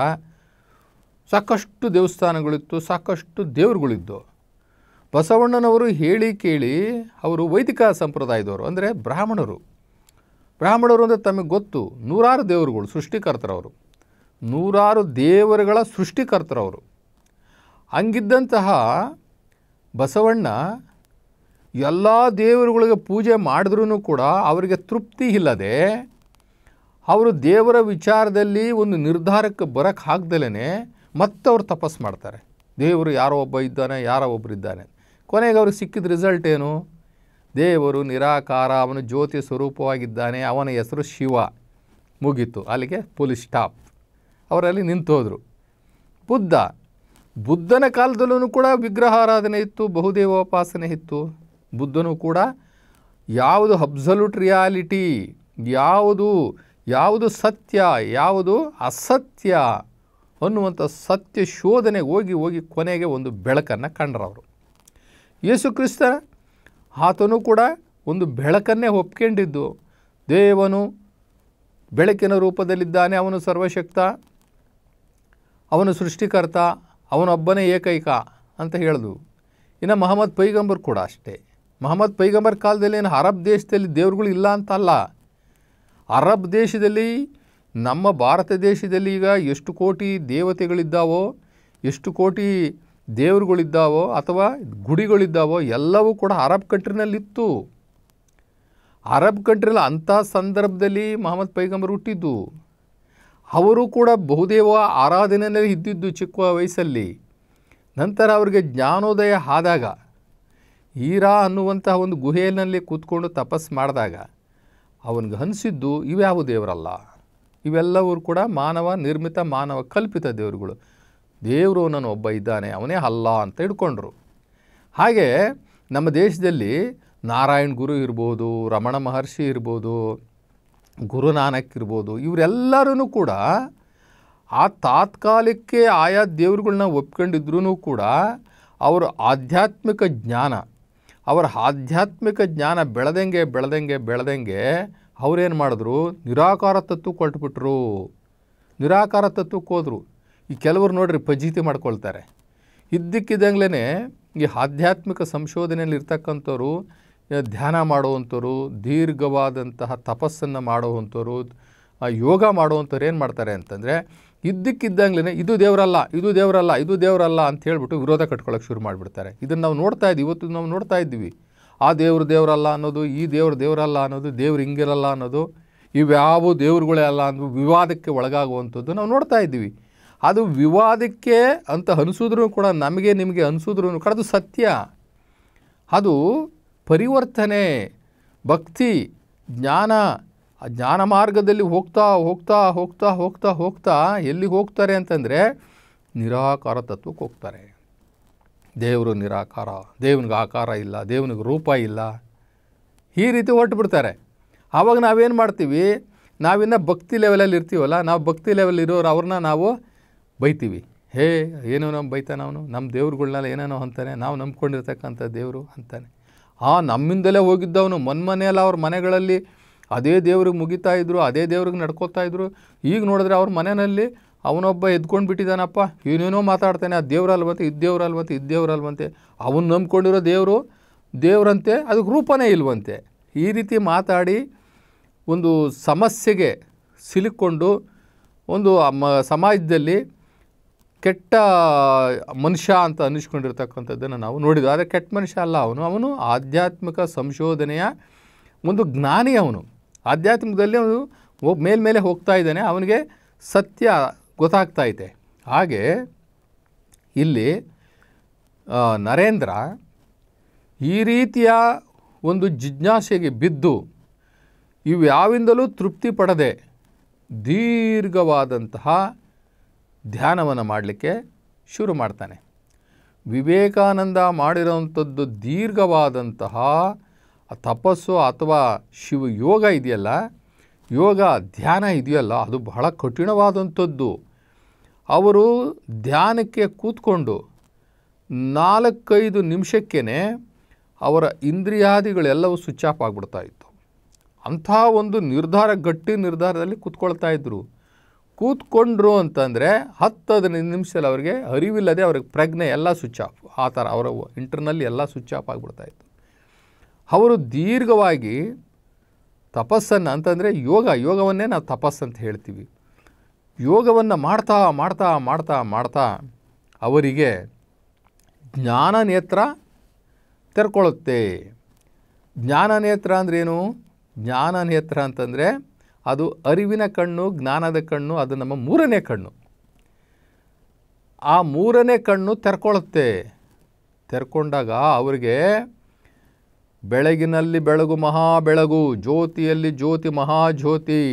ಸಾಕಷ್ಟು ದೇವಸ್ಥಾನಗಳಿತ್ತು, ಸಾಕಷ್ಟು ದೇವರುಗಳಿದ್ದು. ಬಸವಣ್ಣನವರು ಹೇಳಿ ಕೇಳಿ ಅವರು ವೈದಿಕ ಸಂಪ್ರದಾಯದವರು, ಅಂದರೆ ಬ್ರಾಹ್ಮಣರು ಅಂದರೆ ತಮಗೆ ಗೊತ್ತು, ನೂರಾರು ದೇವರುಗಳು ಸೃಷ್ಟಿಕರ್ತರವರು, ನೂರಾರು ದೇವರುಗಳ ಸೃಷ್ಟಿಕರ್ತರವರು. ಹಂಗಿದ್ದಂತಹ ಬಸವಣ್ಣ ಎಲ್ಲ ದೇವರುಗಳಿಗೆ ಪೂಜೆ ಮಾಡಿದ್ರೂ ಕೂಡ ಅವರಿಗೆ ತೃಪ್ತಿ ಇಲ್ಲದೆ, ಅವರು ದೇವರ ವಿಚಾರದಲ್ಲಿ ಒಂದು ನಿರ್ಧಾರಕ್ಕೆ ಬರೋಕ್ಕೆ ಹಾಕ್ದಲೇ ಮತ್ತೆ ಅವ್ರು ತಪಸ್ಸು ಮಾಡ್ತಾರೆ. ದೇವರು ಯಾರೋ ಒಬ್ಬ ಇದ್ದಾನೆ, ಯಾರೋ ಒಬ್ಬರಿದ್ದಾನೆ. ಕೊನೆಗೆ ಅವ್ರಿಗೆ ಸಿಕ್ಕಿದ ರಿಸಲ್ಟ್ ಏನು? ದೇವರು ನಿರಾಕಾರ, ಅವನು ಜ್ಯೋತಿ ಸ್ವರೂಪವಾಗಿದ್ದಾನೆ, ಅವನ ಹೆಸರು ಶಿವ. ಮುಗೀತು, ಅಲ್ಲಿಗೆ ಪೊಲೀಸ್ ಸ್ಟಾಪ್. ಅವರಲ್ಲಿ ನಿಂತೋದ್ರು. ಬುದ್ಧನ ಕಾಲದಲ್ಲೂ ಕೂಡ ವಿಗ್ರಹಾರಾಧನೆ ಇತ್ತು, ಬಹುದೇವೋಪಾಸನೆ ಇತ್ತು. ಬುದ್ಧನೂ ಕೂಡ ಯಾವುದು ಅಬ್ಸಲ್ಯೂಟ್ ರಿಯಾಲಿಟಿ, ಯಾವುದು ಸತ್ಯ, ಯಾವುದು ಅಸತ್ಯ ಅನ್ನುವಂಥ ಸತ್ಯ ಶೋಧನೆಗೆ ಹೋಗಿ ಕೊನೆಗೆ ಒಂದು ಬೆಳಕನ್ನು ಕಂಡ್ರವರು. ಯೇಸು ಕ್ರಿಸ್ತ ಆತನೂ ಕೂಡ ಒಂದು ಬೆಳಕನ್ನೇ ಒಪ್ಕೊಂಡಿದ್ದು. ದೇವನು ಬೆಳಕಿನ ರೂಪದಲ್ಲಿದ್ದಾನೆ, ಅವನು ಸರ್ವಶಕ್ತ, ಅವನು ಸೃಷ್ಟಿಕರ್ತ, ಅವನೊಬ್ಬನೇ ಏಕೈಕ ಅಂತ ಹೇಳಿದ್ರು. ಇನ್ನು ಮಹಮ್ಮದ್ ಪೈಗಂಬರ್ ಕೂಡ ಅಷ್ಟೇ. ಮಹಮ್ಮದ್ ಪೈಗಂಬರ್ ಕಾಲದಲ್ಲಿ ಏನು ಅರಬ್ ದೇಶದಲ್ಲಿ ದೇವರುಗಳು ಇಲ್ಲ ಅಂತಲ್ಲ. ಅರಬ್ ದೇಶದಲ್ಲಿ, ನಮ್ಮ ಭಾರತ ದೇಶದಲ್ಲಿ ಈಗ ಎಷ್ಟು ಕೋಟಿ ದೇವತೆಗಳಿದ್ದಾವೋ, ಎಷ್ಟು ಕೋಟಿ ದೇವರುಗಳಿದ್ದಾವೋ ಅಥವಾ ಗುಡಿಗಳಿದ್ದಾವೋ ಎಲ್ಲವೂ ಕೂಡ ಅರಬ್ ಕಂಟ್ರಿನಲ್ಲಿತ್ತು. ಅರಬ್ ಕಂಟ್ರಿಯಲ್ಲಿ ಅಂಥ ಸಂದರ್ಭದಲ್ಲಿ ಮಹಮ್ಮದ್ ಪೈಗಂಬರ್ ಹುಟ್ಟಿದ್ದು. ಅವರು ಕೂಡ ಬಹುದೇವ ಆರಾಧನೆಯಲ್ಲಿ ಇದ್ದಿದ್ದು ಚಿಕ್ಕ ವಯಸ್ಸಲ್ಲಿ. ನಂತರ ಅವರಿಗೆ ಜ್ಞಾನೋದಯ ಆದಾಗ, ಹೀರಾ ಅನ್ನುವಂತಹ ಒಂದು ಗುಹೆಯಲ್ಲಿ ಕೂತ್ಕೊಂಡು ತಪಸ್ಸು ಮಾಡಿದಾಗ ಅವನಿಗೆ ಅನಿಸಿದ್ದು ಇವ್ಯಾವ ದೇವರಲ್ಲ, ಇವೆಲ್ಲವೂ ಕೂಡ ಮಾನವ ನಿರ್ಮಿತ, ಮಾನವ ಕಲ್ಪಿತ ದೇವರುಗಳು. ದೇವರು ನಾನು ಒಬ್ಬ ಇದ್ದಾನೆ, ಅವನೇ ಅಲ್ಲ ಅಂತ ಹಿಡ್ಕೊಂಡ್ರು. ಹಾಗೆ ನಮ್ಮ ದೇಶದಲ್ಲಿ ನಾರಾಯಣ ಗುರು ಇರ್ಬೋದು, ರಮಣ ಮಹರ್ಷಿ ಇರ್ಬೋದು, ಗುರುನಾನಕ್ ಇರ್ಬೋದು, ಇವರೆಲ್ಲರೂ ಕೂಡ ಆ ತಾತ್ಕಾಲಿಕಕ್ಕೆ ಆಯಾ ದೇವರುಗಳನ್ನ ಒಪ್ಕೊಂಡಿದ್ರೂ ಕೂಡ ಅವರ ಆಧ್ಯಾತ್ಮಿಕ ಬೆಳೆದಂಗೆ ಅವರೇನು ಮಾಡಿದ್ರು? ನಿರಾಕಾರ ತತ್ವಕ್ಕೆ ಹೊರಟುಬಿಟ್ರು. ನಿರಾಕಾರ ತತ್ವಕ್ಕೆ ಹೋದರು. ಈ ಕೆಲವರು ನೋಡ್ರಿ ಫಜೀತಿ ಮಾಡ್ಕೊಳ್ತಾರೆ. ಇದ್ದಕ್ಕಿದ್ದಂಗ್ಲೇ ಈ ಆಧ್ಯಾತ್ಮಿಕ ಸಂಶೋಧನೆಯಲ್ಲಿ ಇರ್ತಕ್ಕಂಥವ್ರು, ಧ್ಯಾನ ಮಾಡುವಂಥವ್ರು, ದೀರ್ಘವಾದಂತಹ ತಪಸ್ಸನ್ನು ಮಾಡುವಂಥವ್ರು, ಯೋಗ ಮಾಡುವಂಥವ್ರು ಏನು ಮಾಡ್ತಾರೆ ಅಂತಂದರೆ, ಇದ್ದಕ್ಕಿದ್ದಂಗ್ಲೇ ಇದು ದೇವರಲ್ಲ ಅಂತ ಹೇಳ್ಬಿಟ್ಟು ವಿರೋಧ ಕಟ್ಕೊಳ್ಳೋಕೆ ಶುರು ಮಾಡಿಬಿಡ್ತಾರೆ. ಇದನ್ನು ನಾವು ನೋಡ್ತಾ ಇದ್ದೀವಿ, ಇವತ್ತು ನಾವು ನೋಡ್ತಾ ಇದ್ದೀವಿ. ಆ ದೇವರಲ್ಲ ಅನ್ನೋದು, ಈ ದೇವರಲ್ಲ ಅನ್ನೋದು, ದೇವ್ರು ಹಿಂಗಿರಲ್ಲ ಅನ್ನೋದು, ಇವ್ಯಾವ ದೇವ್ರುಗಳೇ ಅಲ್ಲ ಅನ್ನೋ ವಿವಾದಕ್ಕೆ ಒಳಗಾಗುವಂಥದ್ದು ನಾವು ನೋಡ್ತಾ ಇದ್ದೀವಿ. ಅದು ವಿವಾದಕ್ಕೆ ಅಂತ ಅನಿಸಿದ್ರೂ ಕೂಡ, ನಮಗೆ ನಿಮಗೆ ಅನಿಸಿದ್ರೂ ಕೂಡ ಅದು ಸತ್ಯ. ಅದು ಪರಿವರ್ತನೆ, ಭಕ್ತಿ, ಜ್ಞಾನ ಮಾರ್ಗದಲ್ಲಿ ಹೋಗ್ತಾ ಎಲ್ಲಿಗೆ ಹೋಗ್ತಾರೆ ಅಂತಂದರೆ ನಿರಾಕಾರ ತತ್ವಕ್ಕೆ ಹೋಗ್ತಾರೆ. ದೇವರು ನಿರಾಕಾರ, ದೇವನಿಗೆ ಆಕಾರ ಇಲ್ಲ, ದೇವನಿಗೆ ರೂಪ ಇಲ್ಲ, ಈ ರೀತಿ ಹೊರಟುಬಿಡ್ತಾರೆ. ಆವಾಗ ನಾವೇನು ಮಾಡ್ತೀವಿ? ನಾವಿನ್ನು ಭಕ್ತಿ ಲೆವೆಲಲ್ಲಿ ಇರ್ತೀವಲ್ಲ, ನಾವು ಭಕ್ತಿ ಲೆವೆಲ್ ಇರೋರು ಅವ್ರನ್ನ ನಾವು ಬೈತೀವಿ. ಏನೋ ನಮ್ಮ ಬೈತಾನೆ ಅವನು, ನಮ್ಮ ದೇವ್ರುಗಳ್ನೆಲ್ಲ ಏನೇನೋ ಅಂತಾನೆ, ನಾವು ನಂಬ್ಕೊಂಡಿರ್ತಕ್ಕಂಥ ದೇವರು ಅಂತಾನೆ. ನಮ್ಮಿಂದಲೇ ಹೋಗಿದ್ದವನು ಮನೆಯಲ್ಲ, ಅವ್ರ ಮನೆಗಳಲ್ಲಿ ಅದೇ ದೇವ್ರಿಗೆ ಮುಗಿತಾಯಿದ್ರು, ಅದೇ ದೇವ್ರಿಗೆ ನಡ್ಕೋತಾಯಿದ್ರು. ಈಗ ನೋಡಿದ್ರೆ ಅವ್ರ ಮನೆಯಲ್ಲಿ ಅವನೊಬ್ಬ ಎದ್ಕೊಂಡು ಬಿಟ್ಟಿದ್ದಾನಪ್ಪ, ಏನೇನೋ ಮಾತಾಡ್ತಾನೆ, ಆ ದೇವ್ರಲ್ವಂತೆ, ಅವನು ನಂಬ್ಕೊಂಡಿರೋ ದೇವರಂತೆ, ಅದಕ್ಕೆ ರೂಪನೇ ಇಲ್ವಂತೆ. ಈ ರೀತಿ ಮಾತಾಡಿ ಒಂದು ಸಮಸ್ಯೆಗೆ ಸಿಲುಕೊಂಡು ಒಂದು ಸಮಾಜದಲ್ಲಿ ಕೆಟ್ಟ ಮನುಷ್ಯ ಅಂತ ಅನ್ನಿಸ್ಕೊಂಡಿರ್ತಕ್ಕಂಥದ್ದನ್ನು ನಾವು ನೋಡಿದ್ವಿ. ಆದರೆ ಕೆಟ್ಟ ಮನುಷ್ಯ ಅಲ್ಲ ಅವನು ಆಧ್ಯಾತ್ಮಿಕ ಸಂಶೋಧನೆಯ ಒಂದು ಜ್ಞಾನಿ. ಅವನು ಆಧ್ಯಾತ್ಮಿಕದಲ್ಲಿ ಅವನು ಮೇಲ್ಮೇಲೆ ಹೋಗ್ತಾ ಇದ್ದಾನೆ, ಅವನಿಗೆ ಸತ್ಯ ಗೊತ್ತಾಗ್ತಾ ಇದೆ. ಹಾಗೆ ಇಲ್ಲಿ ನರೇಂದ್ರ ಈ ರೀತಿಯ ಒಂದು ಜಿಜ್ಞಾಸೆಗೆ ಬಿದ್ದು ಇವ್ಯಾವಿಂದಲೂ ತೃಪ್ತಿ ಪಡದೆ ದೀರ್ಘವಾದಂತಹ ಧ್ಯಾನವನ್ನು ಮಾಡಲಿಕ್ಕೆ ಶುರು ಮಾಡ್ತಾನೆ. ವಿವೇಕಾನಂದ ಮಾಡಿರೋವಂಥದ್ದು ದೀರ್ಘವಾದಂತಹ ತಪಸ್ಸು ಅಥವಾ ಶಿವಯೋಗ ಇದೆಯಲ್ಲ, ಯೋಗ ಧ್ಯಾನ ಇದೆಯಲ್ಲ, ಅದು ಬಹಳ ಕಠಿಣವಾದಂಥದ್ದು. ಅವರು ಧ್ಯಾನಕ್ಕೆ ಕೂತ್ಕೊಂಡು 4-5 ನಿಮಿಷಕ್ಕೇ ಅವರ ಇಂದ್ರಿಯಾದಿಗಳೆಲ್ಲವೂ ಸ್ವಿಚ್ ಆಫ್ ಆಗಿಬಿಡ್ತಾಯಿತ್ತು. ಅಂಥ ಒಂದು ಗಟ್ಟಿ ನಿರ್ಧಾರದಲ್ಲಿ ಕೂತ್ಕೊಳ್ತಾ ಇದ್ದರು. ಕೂತ್ಕೊಂಡ್ರು ಅಂತಂದರೆ 10-15 ನಿಮಿಷದಲ್ಲಿ ಅವರಿಗೆ ಅರಿವಿಲ್ಲದೆ ಅವ್ರಿಗೆ ಪ್ರಜ್ಞೆ ಎಲ್ಲ ಸ್ವಿಚ್ ಆಫ್, ಆ ಥರ ಅವರ ಇಂಟರ್ನಲ್ಲಿ ಎಲ್ಲ ಸ್ವಿಚ್ ಆಫ್ ಆಗಿಬಿಡ್ತಾಯಿತ್ತು. ಅವರು ದೀರ್ಘವಾಗಿ ತಪಸ್ಸನ್ನು ಅಂತಂದರೆ ಯೋಗವನ್ನೇ ನಾವು ತಪಸ್ಸಂತ ಹೇಳ್ತೀವಿ. ಯೋಗವನ್ನು ಮಾಡ್ತಾ ಮಾಡ್ತಾ ಮಾಡ್ತಾ ಮಾಡ್ತಾ ಅವರಿಗೆ ಜ್ಞಾನ ನೇತ್ರ ತೆರ್ಕೊಳ್ಳುತ್ತೆ. ಜ್ಞಾನ ನೇತ್ರ ಅಂದ್ರೇನು? ಜ್ಞಾನ ನೇತ್ರ ಅಂತಂದರೆ ಅದು ಅರಿವಿನ ಕಣ್ಣು, ಜ್ಞಾನದ ಕಣ್ಣು, ಅದು ನಮ್ಮ 3ನೇ ಕಣ್ಣು. ಆ 3ನೇ ಕಣ್ಣು ತೆರ್ಕೊಳ್ಳುತ್ತೆ. ತೆರ್ಕೊಂಡಾಗ ಅವರಿಗೆ ಬೆಳಗಿನಲ್ಲಿ ಬೆಳಗು ಮಹಾ ಬೆಳಗು, ಜ್ಯೋತಿಯಲ್ಲಿ ಜ್ಯೋತಿ ಮಹಾಜ್ಯೋತಿ,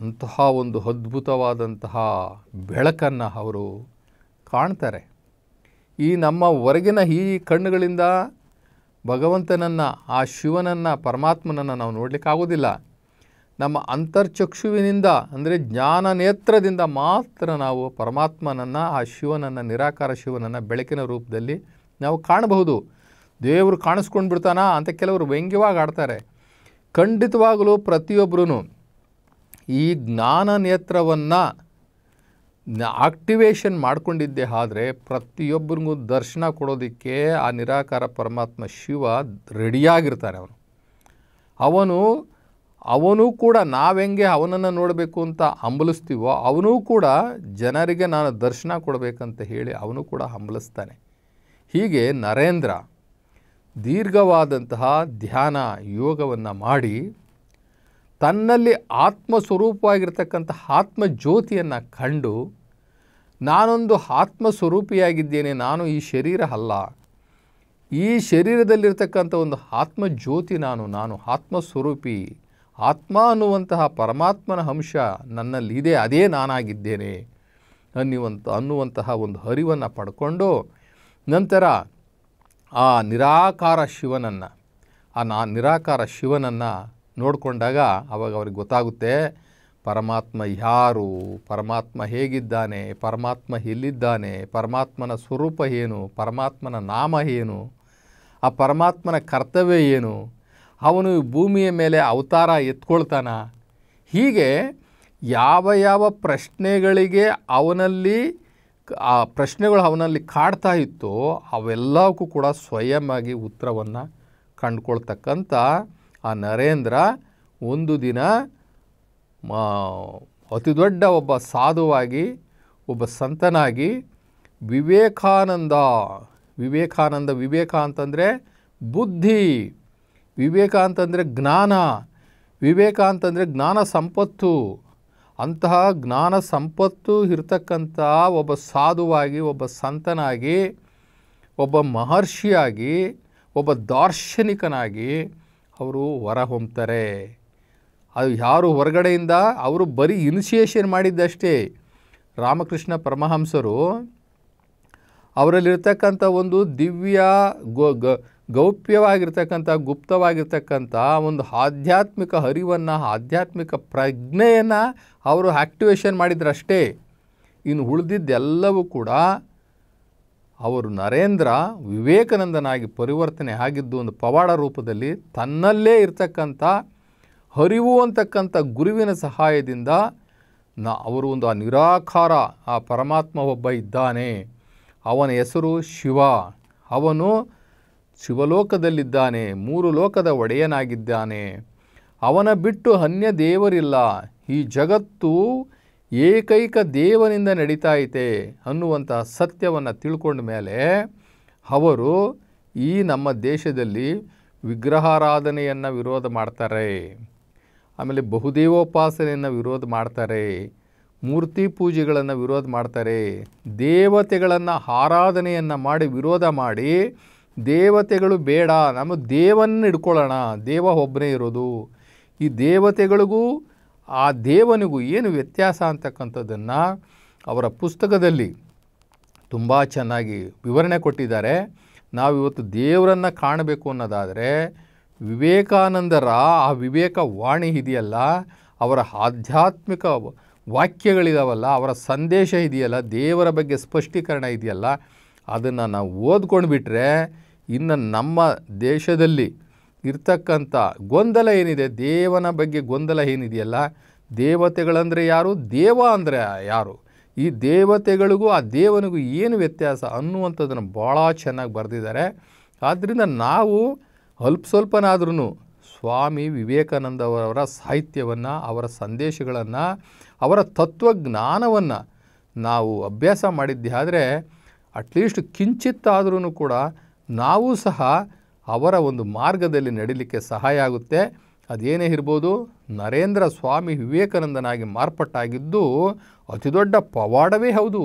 ಅಂತಹ ಒಂದು ಅದ್ಭುತವಾದಂತಹ ಬೆಳಕನ್ನು ಅವರು ಕಾಣ್ತಾರೆ. ಈ ನಮ್ಮ ಹೊರಗಿನ ಈ ಕಣ್ಣುಗಳಿಂದ ಭಗವಂತನನ್ನು, ಆ ಶಿವನನ್ನು, ಪರಮಾತ್ಮನನ್ನು ನಾವು ನೋಡಲಿಕ್ಕಾಗೋದಿಲ್ಲ. ನಮ್ಮ ಅಂತರ್ಚಕ್ಷುವಿನಿಂದ ಅಂದರೆ ಜ್ಞಾನ ನೇತ್ರದಿಂದ ಮಾತ್ರ ನಾವು ಪರಮಾತ್ಮನನ್ನು, ಆ ಶಿವನನ್ನು, ನಿರಾಕಾರ ಶಿವನನ್ನು ಬೆಳಕಿನ ರೂಪದಲ್ಲಿ ನಾವು ಕಾಣಬಹುದು. ದೇವರು ಕಾಣಿಸ್ಕೊಂಡು ಬಿಡ್ತಾನಾ ಅಂತ ಕೆಲವರು ವ್ಯಂಗ್ಯವಾಗಿ ಆಡ್ತಾರೆ. ಖಂಡಿತವಾಗಲೂ ಪ್ರತಿಯೊಬ್ಬರೂ ಈ ಜ್ಞಾನ ನೇತ್ರವನ್ನು ಆಕ್ಟಿವೇಶನ್ ಮಾಡ್ಕೊಂಡಿದ್ದೇ ಆದರೆ ಪ್ರತಿಯೊಬ್ಬರಿಗೂ ದರ್ಶನ ಕೊಡೋದಕ್ಕೆ ಆ ನಿರಾಕಾರ ಪರಮಾತ್ಮ ಶಿವ ರೆಡಿಯಾಗಿರ್ತಾನೆ. ಅವನು ಕೂಡ ನಾವೆಂಗೆ ಅವನನ್ನು ನೋಡಬೇಕು ಅಂತ ಹಂಬಲಿಸ್ತೀವೋ ಅವನೂ ಕೂಡ ಜನರಿಗೆ ನಾನು ದರ್ಶನ ಕೊಡಬೇಕಂತ ಹೇಳಿ ಅವನು ಕೂಡ ಹಂಬಲಿಸ್ತಾನೆ. ಹೀಗೆ ನರೇಂದ್ರ ದೀರ್ಘವಾದಂತಹ ಧ್ಯಾನ ಯೋಗವನ್ನು ಮಾಡಿ ತನ್ನಲ್ಲಿ ಆತ್ಮಸ್ವರೂಪವಾಗಿರ್ತಕ್ಕಂಥ ಆತ್ಮಜ್ಯೋತಿಯನ್ನು ಕಂಡು, ನಾನೊಂದು ಆತ್ಮಸ್ವರೂಪಿಯಾಗಿದ್ದೇನೆ, ನಾನು ಈ ಶರೀರ ಅಲ್ಲ, ಈ ಶರೀರದಲ್ಲಿರ್ತಕ್ಕಂಥ ಒಂದು ಆತ್ಮಜ್ಯೋತಿ ನಾನು ಆತ್ಮಸ್ವರೂಪಿ, ಆತ್ಮ ಅನ್ನುವಂತಹ ಪರಮಾತ್ಮನ ಅಂಶ ನನ್ನಲ್ಲಿದೆ, ಅದೇ ನಾನಾಗಿದ್ದೇನೆ ಅನ್ನುವಂತಹ ಒಂದು ಅರಿವನ್ನು ಪಡ್ಕೊಂಡು ನಂತರ ಆ ನಿರಾಕಾರ ಶಿವನನ್ನು ನೋಡಿಕೊಂಡಾಗ ಆವಾಗ ಅವ್ರಿಗೆ ಗೊತ್ತಾಗುತ್ತೆ ಪರಮಾತ್ಮ ಯಾರು, ಪರಮಾತ್ಮ ಹೇಗಿದ್ದಾನೆ, ಪರಮಾತ್ಮ ಎಲ್ಲಿದ್ದಾನೆ, ಪರಮಾತ್ಮನ ಸ್ವರೂಪ ಏನು, ಪರಮಾತ್ಮನ ನಾಮ ಏನು, ಆ ಪರಮಾತ್ಮನ ಕರ್ತವ್ಯ ಏನು, ಅವನು ಭೂಮಿಯ ಮೇಲೆ ಅವತಾರ ಎತ್ಕೊಳ್ತಾನ. ಹೀಗೆ ಯಾವ ಪ್ರಶ್ನೆಗಳಿಗೆ ಆ ಪ್ರಶ್ನೆಗಳು ಅವನಲ್ಲಿ ಕಾಡ್ತಾ ಇತ್ತೋ ಅವೆಲ್ಲವಕ್ಕೂ ಕೂಡ ಸ್ವಯಂವಾಗಿ ಉತ್ತರವನ್ನು ಕಂಡುಕೊಳ್ತಕ್ಕಂಥ ಆ ನರೇಂದ್ರ ಒಂದು ದಿನ ಅತಿ ದೊಡ್ಡ ಒಬ್ಬ ಸಾಧುವಾಗಿ, ಒಬ್ಬ ಸಂತನಾಗಿ ವಿವೇಕ ಅಂತಂದರೆ ಬುದ್ಧಿ, ವಿವೇಕ ಅಂತಂದರೆ ಜ್ಞಾನ, ವಿವೇಕ ಅಂತಂದರೆ ಜ್ಞಾನ ಸಂಪತ್ತು, ಅಂತಹ ಜ್ಞಾನ ಸಂಪತ್ತು ಇರತಕ್ಕಂಥ ಒಬ್ಬ ಸಾಧುವಾಗಿ, ಒಬ್ಬ ಸಂತನಾಗಿ, ಒಬ್ಬ ಮಹರ್ಷಿಯಾಗಿ, ಒಬ್ಬ ದಾರ್ಶನಿಕನಾಗಿ ಅವರು ಹೊರಹೊಮ್ತಾರೆ. ಅದು ಯಾರು ಹೊರಗಡೆಯಿಂದ ಅವರು ಬರೀ ಇನಿಷಿಯೇಷನ್ ಮಾಡಿದ್ದಷ್ಟೇ. ರಾಮಕೃಷ್ಣ ಪರಮಹಂಸರು ಅವರಲ್ಲಿರ್ತಕ್ಕಂಥ ಒಂದು ದಿವ್ಯ ಗೌಪ್ಯವಾಗಿರ್ತಕ್ಕಂಥ ಗುಪ್ತವಾಗಿರ್ತಕ್ಕಂಥ ಒಂದು ಆಧ್ಯಾತ್ಮಿಕ ಅರಿವನ್ನು, ಆಧ್ಯಾತ್ಮಿಕ ಪ್ರಜ್ಞೆಯನ್ನು ಅವರು ಆಕ್ಟಿವೇಶನ್ ಮಾಡಿದ್ರಷ್ಟೇ. ಇನ್ನು ಉಳಿದಿದ್ದೆಲ್ಲವೂ ಕೂಡ ಅವರು ನರೇಂದ್ರ ವಿವೇಕಾನಂದನಾಗಿ ಪರಿವರ್ತನೆ ಆಗಿದ್ದು ಒಂದು ಪವಾಡ ರೂಪದಲ್ಲಿ ತನ್ನಲ್ಲೇ ಇರ್ತಕ್ಕಂಥ ಅರಿವು ಅಂತಕ್ಕಂಥ ಗುರುವಿನ ಸಹಾಯದಿಂದ ಅವರು ಒಂದು ಆ ನಿರಾಕಾರ ಆ ಪರಮಾತ್ಮ ಒಬ್ಬ ಇದ್ದಾನೆ, ಅವನ ಹೆಸರು ಶಿವ, ಅವನು ಶಿವಲೋಕದಲ್ಲಿದ್ದಾನೆ, 3 ಲೋಕದ ಒಡೆಯನಾಗಿದ್ದಾನೆ, ಅವನ ಬಿಟ್ಟು ಅನ್ಯ ದೇವರಿಲ್ಲ, ಈ ಜಗತ್ತು ಏಕೈಕ ದೇವನಿಂದ ನಡೀತಾ ಐತೆ ಅನ್ನುವಂಥ ಸತ್ಯವನ್ನು ತಿಳ್ಕೊಂಡ ಮೇಲೆ ಅವರು ಈ ನಮ್ಮ ದೇಶದಲ್ಲಿ ವಿಗ್ರಹಾರಾಧನೆಯನ್ನು ವಿರೋಧ ಮಾಡ್ತಾರೆ, ಆಮೇಲೆ ಬಹುದೇವೋಪಾಸನೆಯನ್ನು ವಿರೋಧ ಮಾಡ್ತಾರೆ, ಮೂರ್ತಿ ಪೂಜೆಗಳನ್ನು ವಿರೋಧ ಮಾಡ್ತಾರೆ. ದೇವತೆಗಳನ್ನು ಆರಾಧನೆಯನ್ನು ಮಾಡಿ ವಿರೋಧ ಮಾಡಿ, ದೇವತೆಗಳು ಬೇಡ, ನಮ್ಮ ದೇವನ್ನ ಇಟ್ಕೊಳ್ಳೋಣ, ದೇವ ಒಬ್ಬನೇ ಇರೋದು, ಈ ದೇವತೆಗಳಿಗೂ ಆ ದೇವನಿಗೂ ಏನು ವ್ಯತ್ಯಾಸ ಅಂತಕ್ಕಂಥದ್ದನ್ನು ಅವರ ಪುಸ್ತಕದಲ್ಲಿ ತುಂಬ ಚೆನ್ನಾಗಿ ವಿವರಣೆ ಕೊಟ್ಟಿದ್ದಾರೆ. ನಾವಿವತ್ತು ದೇವರನ್ನು ಕಾಣಬೇಕು ಅನ್ನೋದಾದರೆ ವಿವೇಕಾನಂದರ ಆ ವಿವೇಕ ವಾಣಿ ಇದೆಯಲ್ಲ, ಅವರ ಆಧ್ಯಾತ್ಮಿಕ ವಾಕ್ಯಗಳಿದಾವಲ್ಲ, ಅವರ ಸಂದೇಶ ಇದೆಯಲ್ಲ, ದೇವರ ಬಗ್ಗೆ ಸ್ಪಷ್ಟೀಕರಣ ಇದೆಯಲ್ಲ, ಅದನ್ನು ನಾವು ಓದ್ಕೊಂಡು ಬಿಟ್ಟರೆ ಇನ್ನು ನಮ್ಮ ದೇಶದಲ್ಲಿ ಇರ್ತಕ್ಕಂಥ ಗೊಂದಲ ಏನಿದೆ, ದೇವನ ಬಗ್ಗೆ ಗೊಂದಲ ಏನಿದೆಯಲ್ಲ, ದೇವತೆಗಳಂದರೆ ಯಾರು, ದೇವ ಅಂದರೆ ಯಾರು, ಈ ದೇವತೆಗಳಿಗೂ ಆ ದೇವನಿಗೂ ಏನು ವ್ಯತ್ಯಾಸ ಅನ್ನುವಂಥದ್ದನ್ನು ಭಾಳ ಚೆನ್ನಾಗಿ ಬರೆದಿದ್ದಾರೆ. ಆದ್ದರಿಂದ ನಾವು ಅಲ್ಪ ಸ್ವಲ್ಪನಾದ್ರೂ ಸ್ವಾಮಿ ವಿವೇಕಾನಂದವರ ಸಾಹಿತ್ಯವನ್ನು, ಅವರ ಸಂದೇಶಗಳನ್ನು, ಅವರ ತತ್ವಜ್ಞಾನವನ್ನು ನಾವು ಅಭ್ಯಾಸ ಮಾಡಿದ್ದೆ ಆದರೆ ಅಟ್ಲೀಸ್ಟ್ ಕಿಂಚಿತ್ತಾದ್ರೂ ಕೂಡ ನಾವು ಸಹ ಅವರ ಒಂದು ಮಾರ್ಗದಲ್ಲಿ ನಡೀಲಿಕ್ಕೆ ಸಹಾಯ ಆಗುತ್ತೆ. ಅದೇನೇ ಇರ್ಬೋದು, ನರೇಂದ್ರ ಸ್ವಾಮಿ ವಿವೇಕಾನಂದನಾಗಿ ಮಾರ್ಪಾಟಾಗಿದ್ದು ಅತಿ ದೊಡ್ಡ ಪವಾಡವೇ ಹೌದು.